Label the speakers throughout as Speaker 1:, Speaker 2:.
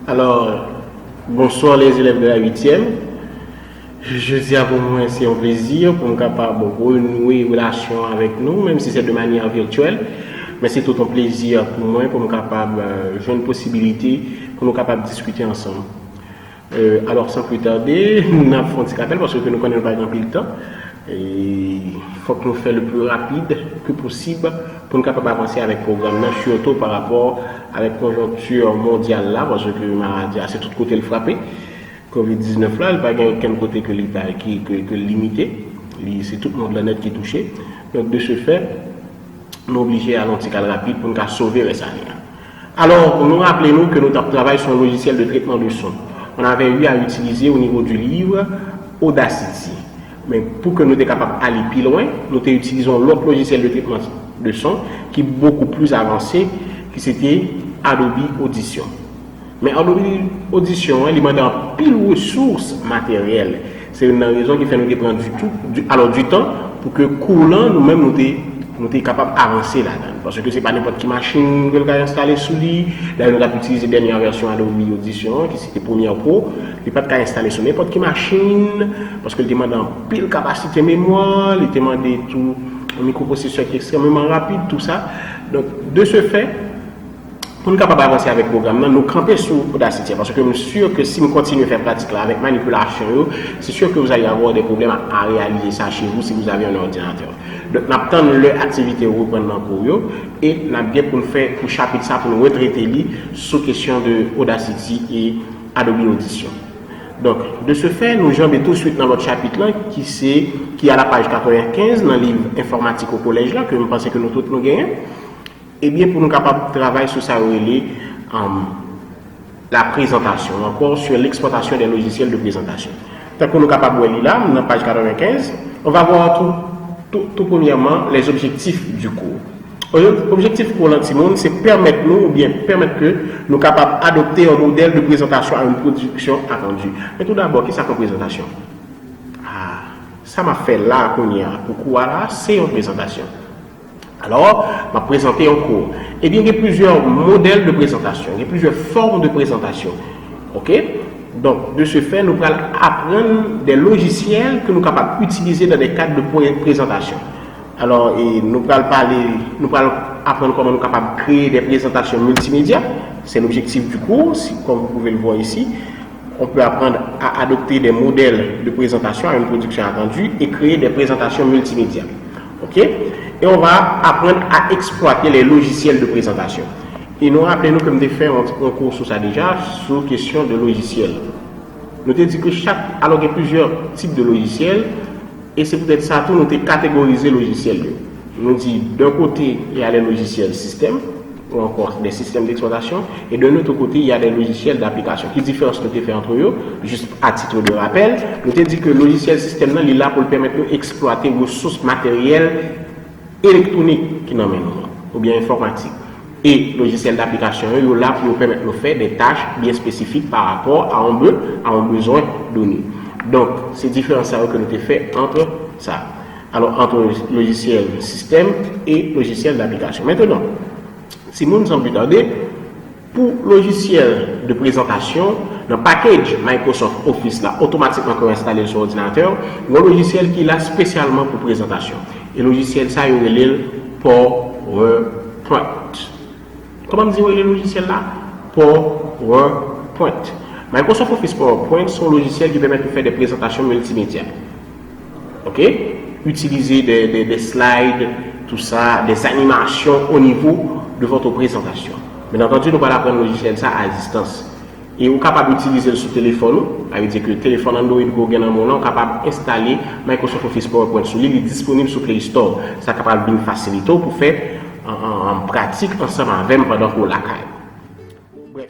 Speaker 1: Alors, bonsoir les élèves de la 8e. Je dis à vous, c'est un plaisir pour nous capable de renouer une relation avec nous, même si c'est de manière virtuelle. Mais c'est tout un plaisir pour moi, pour nous capable j'ai une possibilité pour nous capable de discuter ensemble. Alors, sans plus tarder, nous avons fait un petit rappel parce que nous connaissons pas grand le temps. Et il faut que nous fassions le plus rapide que possible pour nous capables d'avancer avec le programme, surtout par rapport à la conjoncture mondiale là, parce que maladie c'est tout côté le frappé. Covid-19 là, il n'y a pas aucun côté que l'État qui est limité. C'est tout le monde planète qui est touché. Donc de ce fait, nous sommes obligés à l'antical rapide pour nous sauver les années. Alors, nous rappelons que nous travaillons sur un logiciel de traitement de son. On avait eu à utiliser au niveau du livre Audacity. Mais pour que nous soyons capables d'aller plus loin, nous utilisons l'autre logiciel de traitement de son qui est beaucoup plus avancé, qui c'était Adobe Audition. Mais Adobe Audition, il demande pile de ressources matérielles. C'est une raison qui fait nous prendre du temps pour que coulant nous-mêmes nous sommes capables d'avancer là-dedans. Parce que ce n'est pas n'importe quelle machine que nous avons installée sous lui. Là, nous avons utilisé la dernière version Adobe Audition, qui c'était Premiere Pro. Il n'est pas installé sur n'importe quelle machine, parce qu'il demande en pile capacité mémoire, il demande tout un microprocesseur qui est extrêmement rapide, tout ça. Donc, de ce fait, pour nous capables d'avancer avec le programme, nous camper sur Audacity, parce que je suis sûr que si nous continuons à faire pratique là, avec manipulation, c'est sûr que vous allez avoir des problèmes à réaliser ça chez vous si vous avez un ordinateur. Donc, nous attendons l'activité reprendre pour vous et nous avons bien pour nous faire pour chapitre ça, pour nous retraiter sur question de Audacity et Adobe Audition. Donc, de ce fait, nous jambons tout de suite dans notre chapitre là, qui est à la page 95 dans le livre informatique au collège là, que nous pensons que nous tous nous gagnons. Et bien, pour nous capables de travailler sur ça, la présentation, encore sur l'exploitation des logiciels de présentation. Tant que nous sommes capables de lire là, dans la page 95, on va voir tout premièrement les objectifs du cours. L'objectif pour l'antimone, c'est permettre que nous capables d'adopter un modèle de présentation à une production attendue. Mais tout d'abord, qu'est-ce que c'est une présentation? Ça m'a fait là, pourquoi là, c'est une présentation. Alors, je vais présenter un cours. Eh bien, il y a plusieurs modèles de présentation, il y a plusieurs formes de présentation. OK? Donc, de ce fait, nous allons apprendre des logiciels que nous sommes capables d'utiliser dans des cadres de présentation. Alors, nous allons apprendre comment nous sommes capables de créer des présentations multimédia. C'est l'objectif du cours, comme vous pouvez le voir ici. On peut apprendre à adopter des modèles de présentation à une production attendue et créer des présentations multimédia. OK? Et on va apprendre à exploiter les logiciels de présentation. Et nous rappelons que nous avons fait un cours sur ça déjà, sur question de logiciels. Nous avons dit que alors qu'il y a plusieurs types de logiciels, et c'est peut-être ça tout, nous avons catégorisé les logiciels. Nous dit d'un côté, il y a les logiciels système, ou encore des systèmes d'exploitation, et de l'autre côté, il y a des logiciels d'application. Quelle différence nous avons fait entre eux? Juste à titre de rappel, nous avons dit que le logiciel système il est là pour permettre d'exploiter les ressources matérielles électronique qui nous mène, ou bien informatique. Et logiciel d'application, il est là pour nous permettre de faire des tâches bien spécifiques par rapport à un besoin donné. Donc, c'est différent ça que nous avons fait entre ça. Alors, entre logiciel système et logiciel d'application. Maintenant, si nous sommes plus tardés, pour logiciel de présentation, le package Microsoft Office là, automatiquement installé sur l'ordinateur, un logiciel qui est là spécialement pour présentation. Et le logiciel, ça, il est PowerPoint. Comment dire le logiciel là? PowerPoint. Microsoft Office PowerPoint sont logiciels qui permettent de faire des présentations multimédia. OK? Utiliser des slides, tout ça, des animations au niveau de votre présentation. Bien entendu, nous allons apprendre le logiciel ça à distance. Et vous êtes capable d'utiliser le téléphone, ça veut dire que le téléphone Android Google en mon capable d'installer Microsoft Office PowerPoint sur lui, il est disponible sur Play Store. Ça capable de faciliter pour faire en pratique ensemble avec pendant que vous la caille. Bref.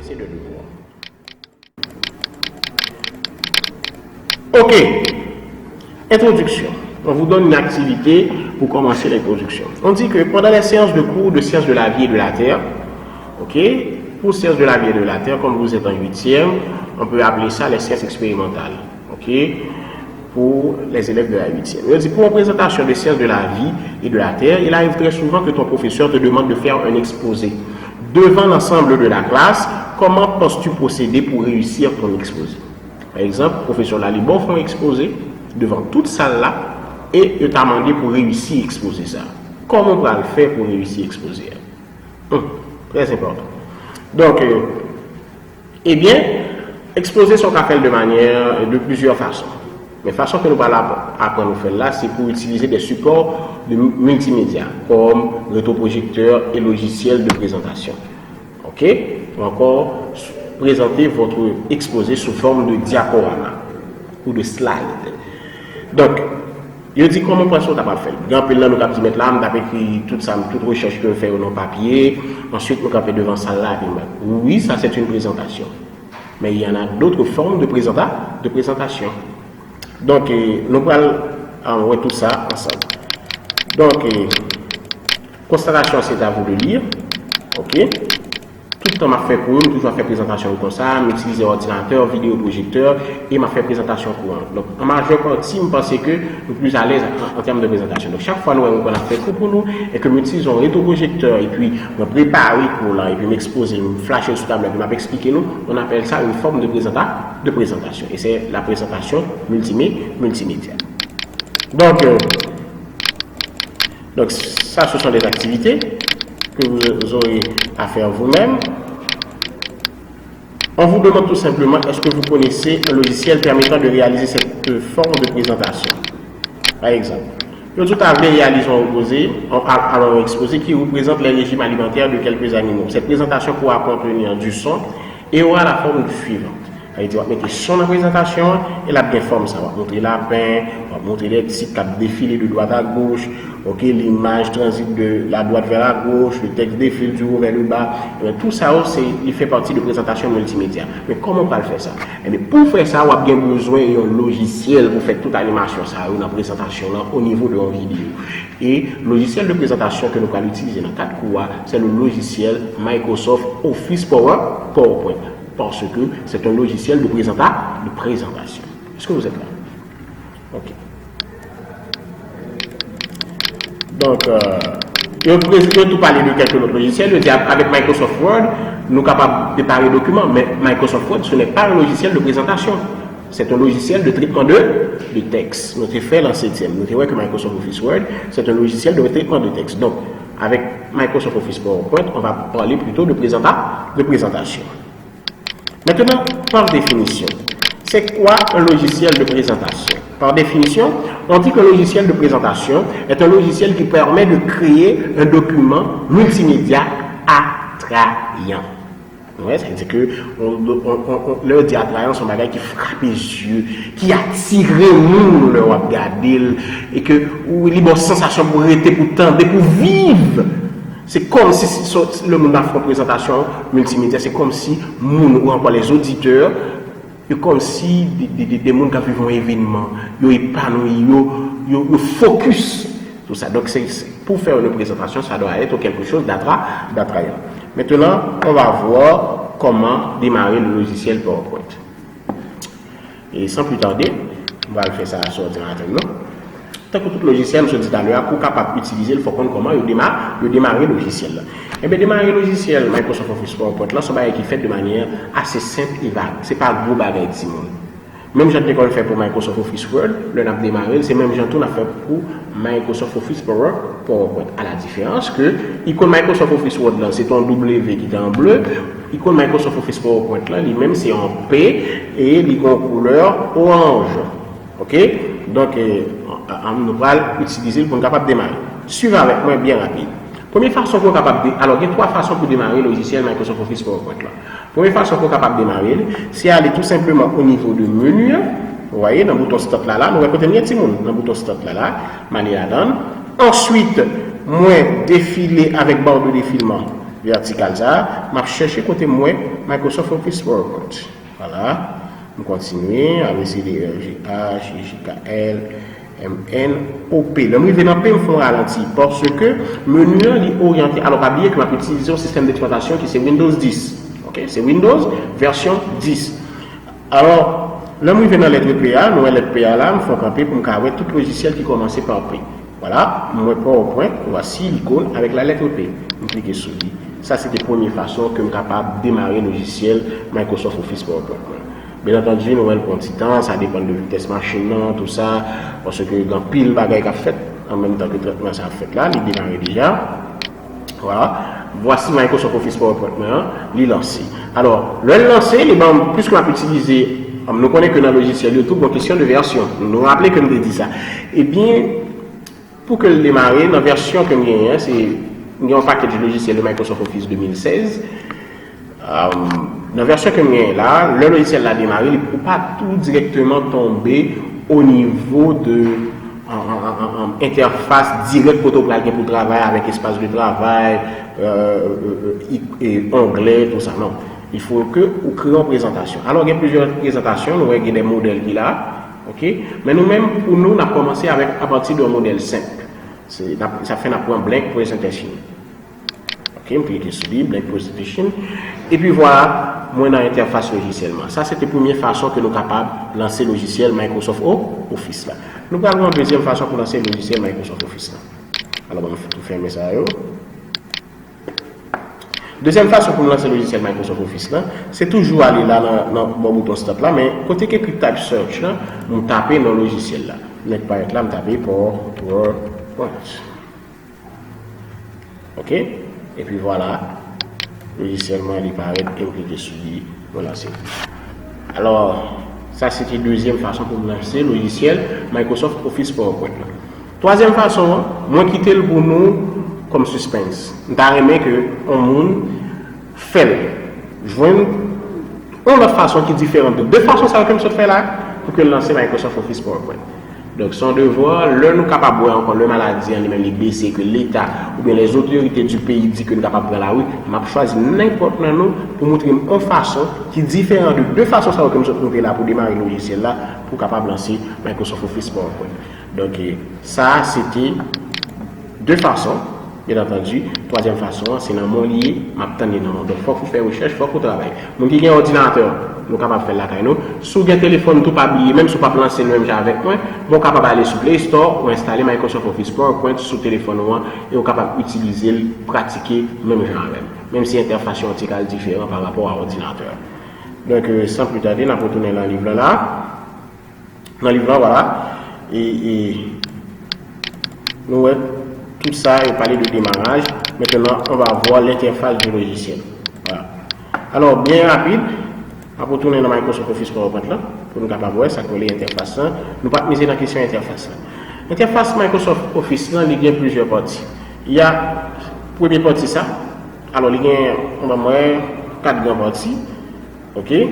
Speaker 1: De devoir. Ok. Introduction. On vous donne une activité pour commencer l'introduction. On dit que pendant les séances de cours de sciences de la vie et de la terre, ok, pour sciences de la vie et de la terre, comme vous êtes en 8e, on peut appeler ça les sciences expérimentales, ok, pour les élèves de la 8e. On dit pour une présentation de sciences de la vie et de la terre, il arrive très souvent que ton professeur te demande de faire un exposé devant l'ensemble de la classe. Comment penses-tu procéder pour réussir ton exposé? Par exemple, le professeur Lalibon fait un exposé devant toute salle là et il t'a demandé pour réussir à exposer ça. Comment on va le faire pour réussir à exposer? Très important. Donc, eh bien, exposer son café de plusieurs façons. Mais la façon que nous allons apprendre à faire là, c'est pour utiliser des supports de multimédia, comme rétroprojecteur et logiciel de présentation. OK? Ou encore, présenter votre exposé sous forme de diaporama ou de slide. Donc, je dis comment on ne pas fait. Grand peu là, nous avons mettre là, nous avons écrit toute recherche que nous faisons dans papier. Ensuite, nous avons fait devant ça là. Oui, ça c'est une présentation. Mais il y en a d'autres formes de présentation. Donc, nous allons envoyer tout ça ensemble. Donc, constatation, c'est à vous de lire. OK? Tout le temps, m'a fait pour nous, toujours fait présentation comme ça, m'utiliser ordinateur, vidéoprojecteur et m'a fait présentation courante. Donc, en majeure partie, je pense que nous plus à l'aise en termes de présentation. Donc, chaque fois, nous avons fait cours pour nous et que nous utilisons un rétroprojecteur et puis nous préparer pour là et puis m'exposer, nous flasher sur table et puis m'expliquer nous, on appelle ça une forme de présentation. Et c'est la présentation multimédia. Donc, ça, ce sont des activités que vous aurez à faire vous-même. On vous demande tout simplement, est-ce que vous connaissez un logiciel permettant de réaliser cette forme de présentation? Par exemple, le tout à réaliser un exposé qui représente les régimes alimentaires de quelques animaux. Cette présentation pourra contenir du son et aura la forme suivante. Il va mettre son dans la présentation et la bien forme, ça va montrer lapin, on va montrer les petits qui défilent de droite à gauche, ok, l'image transite de la droite vers la gauche, le texte défile du haut vers le bas. Et tout ça, il fait partie de présentation multimédia. Mais comment on va faire ça? Et bien, pour faire ça, on a bien besoin d'un logiciel pour faire toute l'animation, ça, une présentation là, au niveau de la vidéo. Et le logiciel de présentation que nous allons utiliser dans 4 cours, c'est le logiciel Microsoft Office PowerPoint. Parce que c'est un logiciel de présentation. Est-ce que vous êtes là? Ok. Donc, je vais tout parler de quelques autres logiciels. Je dis avec Microsoft Word, nous sommes capables de préparer des documents, mais Microsoft Word, ce n'est pas un logiciel de présentation. C'est un logiciel de traitement de texte. Nous avons fait l'an 7e. Nous avons vu que Microsoft Office Word, c'est un logiciel de traitement de texte. Donc, avec Microsoft Office PowerPoint, on va parler plutôt de présentation. Maintenant, par définition, c'est quoi un logiciel de présentation? Par définition, on dit qu'un logiciel de présentation est un logiciel qui permet de créer un document multimédia attrayant. Ouais, c'est-à-dire que le dit attrayant, c'est un bagage qui frappe les yeux, qui attire nous, le regarder, et que il y a une sensation pour rester, pour tendre, pour vivre. C'est comme si le monde a fait une présentation multimédia, c'est comme si nous, ou encore les auditeurs, c'est comme si des gens qui vivent un événement, ils épanouis, ils focus, tout ça. Donc, pour faire une présentation, ça doit être quelque chose d'attrayant. Maintenant, on va voir comment démarrer le logiciel PowerPoint. Et sans plus tarder, on va le faire ça sur l'ordinateur, non? Tant que tout logiciel, je dis tout à l'heure, pour capable d'utiliser, il faut comprendre comment démarrer le logiciel. Et bien, démarrer le logiciel Microsoft Office PowerPoint, là, c'est un bagage qui est fait de manière assez simple et vague. Ce n'est pas un gros bagage, Simon. Même j'ai qu'on le fait pour Microsoft Office Word, le n'a démarré, c'est même j'ai tout fait pour Microsoft Office PowerPoint. À la différence que l'icône Microsoft Office Word là, c'est un W qui est en bleu, l'icône Microsoft Office PowerPoint là, lui-même c'est en P et l'icône couleur orange. OK? Donc nous allons utiliser pour être capable de démarrer. Suivez avec moi bien rapide. Première façon pour capable alors il y a 3 façons pour démarrer le logiciel Microsoft Office PowerPoint là. Première façon pour capable démarrer, c'est aller tout simplement au niveau de menu. Vous voyez dans le bouton start là, nous répétons bien petit monde dans le bouton start là, manier la donne. Ensuite, moi défiler avec barre de défilement vertical ça, m'a chercher côté moi Microsoft Office PowerPoint. Voilà. On continue, ABCDEFGH, JKL, MN, OP. Le mot dans P me font ralentir parce que menu est orienté. Alors, pas oublier que je vais utiliser un système d'exploitation qui c'est Windows 10. Ok, c'est Windows version 10. Alors, là, je vais dans lettre PA, nous, lettre PA là, me font camper pour me carrer tout logiciel qui commence par P. Voilà, moi, PowerPoint, voici l'icône avec la lettre P. Je clique sur lui. Ça, c'est la première façon que je suis capable de démarrer le logiciel Microsoft Office PowerPoint. Bien entendu, nous avons un petit temps, ça dépend de vitesse machine, tout ça, parce que dans pile bagaille qu'a fait, en même temps que le traitement ça a fait là, il démarre déjà. Voilà. Voici Microsoft Office PowerPoint, il est lancé. Alors, le lancer, puisqu'on a utilisé, nous connaissons que dans le logiciel YouTube, une question de version. Nous nous rappelons que nous avons dit ça. Eh bien, pour que le démarrer, dans la version que nous avons, c'est un package de logiciel de Microsoft Office 2016. Dans la version que nous avons là, le logiciel a démarré, il ne peut pas tout directement tomber au niveau de interface directe pour le travail avec espace de travail, et onglet, tout ça. Non. Il faut que vous créez une présentation. Alors, il y a plusieurs présentations, nous avons des modèles qui là, ok? Mais nous-mêmes, pour nous, on a commencé à partir d'un modèle simple. Ça fait un point blank presentation. Ok, on clique sur blank presentation. Et puis voilà, moi dans l'interface logiciellement. Ça, c'était la première façon que nous sommes capables de lancer le logiciel Microsoft Office là. Nous avons une deuxième façon pour lancer le logiciel Microsoft Office là. Alors, on va tout fermer ça. Deuxième façon pour lancer le logiciel Microsoft Office là, c'est toujours aller là dans le bouton stop là, mais côté que type search là, on tape dans le logiciel là. N'est pas être là, on tape pour PowerPoint. Ok? Et puis voilà, logiciellement il paraît et on clique sur lui pour lancer. Alors, ça c'était la deuxième façon pour lancer le logiciel Microsoft Office PowerPoint. Troisième façon, moi quitter le pour nous comme suspense. Nous aimé que on monde fait joindre une autre façon qui est différente. De deux façons ça va comme ça faire là pour que lancer Microsoft Office PowerPoint. Donc, son devoir, là, nous sommes capables de voir encore le maladie, même les BC, que l'État ou bien les autorités du pays disent que nous sommes capables de prendre la rue. On a choisi n'importe quoi pour montrer une façon qui est différente de deux façons, ça va comme ça là pour démarrer le logiciel là, pour capable de lancer Microsoft Office PowerPoint. Donc, ça, c'était deux façons. Bien entendu, troisième façon, c'est dans mon lié, m'attendre non. Donc, il faut faire recherche, il faut qu'on travaille. Donc, il y a un ordinateur, nous sommes capables de faire la caille. Si vous avez un téléphone, tout pas oublié, même si vous ne pouvez pas lancer le même avec moi, vous êtes capable d'aller sur Play Store ou installer Microsoft Office PowerPoint sur le téléphone et vous êtes capable d'utiliser, pratiquer même genre même si l'interface est différente par rapport à l'ordinateur. Donc, sans plus tarder, on va retourner dans le livre là. Dans le livre là, voilà. Et nous, tout ça est parlé de démarrage. Maintenant, on va voir l'interface du logiciel. Voilà. Alors, bien rapide, on va retourner dans Microsoft Office PowerPoint là, pour nous capables voir ça que l'interface. Nous ne pas miser dans la question interface. L'interface Microsoft Office là, il y a plusieurs parties. Il y a la première partie ça. Alors, il y a, on va voir 4 grandes parties. Ok? Est-ce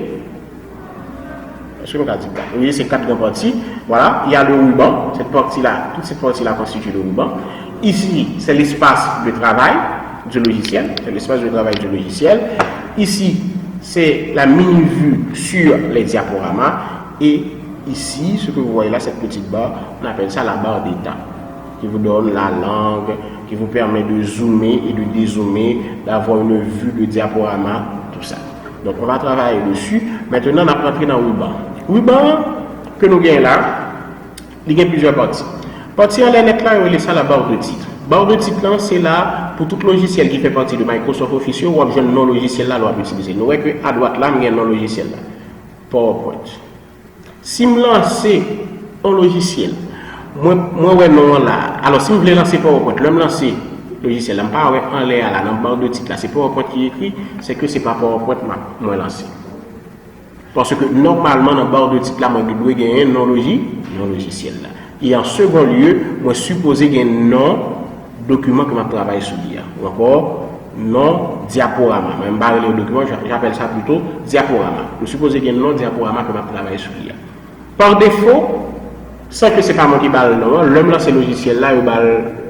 Speaker 1: que vous avez dit ça? Oui, c'est 4 grandes parties. Voilà. Il y a le ruban. Cette partie-là, toute cette partie-là constitue le ruban. Ici, c'est l'espace de travail du logiciel. C'est l'espace de travail du logiciel. Ici, c'est la mini-vue sur les diaporamas. Et ici, ce que vous voyez là, cette petite barre, on appelle ça la barre d'état, qui vous donne la langue, qui vous permet de zoomer et de dézoomer, d'avoir une vue de diaporama, tout ça. Donc, on va travailler dessus. Maintenant, on va rentrer dans le ruban. Le ruban que nous avons là, il y a plusieurs parties. Partie en l'air là, on ça la barre de titre. Barre de titre là, c'est là pour tout logiciel qui fait partie de Microsoft Office, ou un non logiciel là, on va utiliser. Nous voyons qu'à droite là, il y a un non logiciel là. PowerPoint. Si je lance un logiciel, moi non là. Alors si je veux lancer PowerPoint, je me lancer le logiciel là, je ne pas en l'air là, dans la barre de titre là, c'est PowerPoint qui est écrit, c'est que c'est pas PowerPoint moi lancé. Parce que normalement dans la barre de titre là, moi je dois gagner un non logiciel là. Et en second lieu, moi supposé qu'il y a un non document que je travaille sur l'IA. Ou encore, non diaporama. Même barre le document, j'appelle ça plutôt diaporama. Je suppose qu'il y a un non diaporama que je travaille sur l'IA. Par défaut, sans que ce n'est pas moi qui parle non, l'homme là, c'est le logiciel là,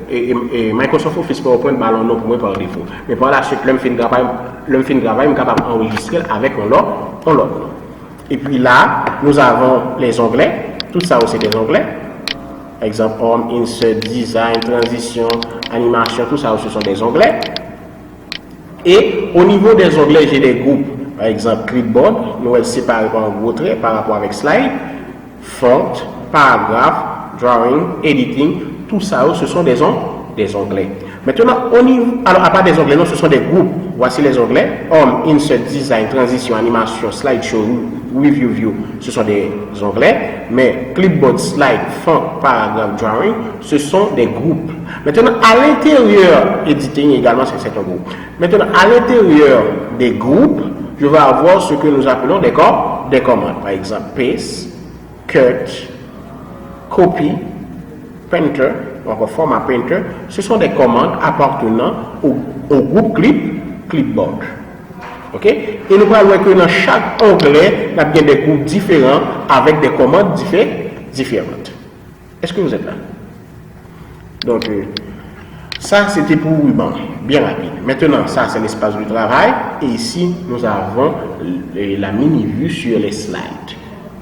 Speaker 1: et Microsoft Office PowerPoint parle non pour moi par défaut. Mais par la suite, l'homme fait un travail, je suis capable d'enregistrer avec un autre. Et puis là, nous avons les onglets. Tout ça aussi des onglets. Exemple, home, insert, design, transition, animation, tout ça aussi sont des onglets. Et au niveau des onglets, j'ai des groupes. Par exemple, clipboard, nous allons séparer par un gros trait par rapport avec slide, font, paragraphe, drawing, editing, tout ça, ce sont des onglets. Maintenant, au niveau, alors à part des onglets, non, ce sont des groupes. Voici les onglets. Home, insert, design, transition, animation, slideshow, review, view, ce sont des onglets. Mais clipboard, slide, font, paragraphe, drawing, ce sont des groupes. Maintenant, à l'intérieur, editing également, c'est un groupe. Maintenant, à l'intérieur des groupes, je vais avoir ce que nous appelons des commandes. Par exemple, paste, cut, copy, printer, ou encore format printer, ce sont des commandes appartenant au groupe clipboard. Ok? Et nous voyons que dans chaque onglet, il y a bien des groupes différents avec des commandes différentes. Est-ce que vous êtes là? Donc, ça c'était pour Ruban, bien rapide. Maintenant, ça c'est l'espace du travail. Et ici, nous avons la mini-vue sur les slides.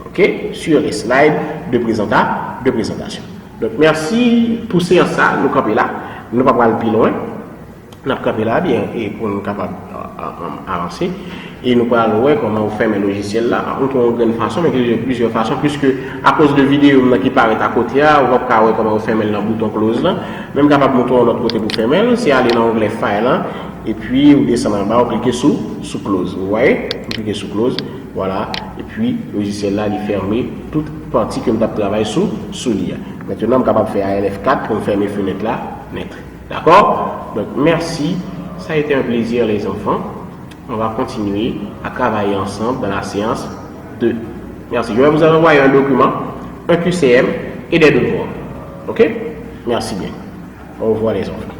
Speaker 1: Ok? Sur les slides de présentation. Donc, merci pour ça. Nous campons là. Nous ne pouvons pas aller plus loin. Nous campons là bien et pour nous capables avancer. Et nous parlons voir comment on fait mes logiciels là. On une façon, mais il y a plusieurs façons, puisque à cause de vidéos qui paraissent à côté, on va voir comment on fait le bouton close là. Même capable de monter de l'autre côté pour fermer, c'est aller dans l'onglet file là. Et puis vous descendez en bas, vous cliquez sous close. Vous voyez? Vous cliquez sous close. Voilà. Et puis le logiciel là, il est fermé toute partie que nous avons travaillé sous l'IA. Maintenant, on est capable de faire ALF4 pour fermer les fenêtres là, net. D'accord? Donc merci. Ça a été un plaisir les enfants. On va continuer à travailler ensemble dans la séance 2. Merci. Je vais vous envoyer un document, un QCM et des devoirs. Ok? Merci bien. Au revoir les enfants.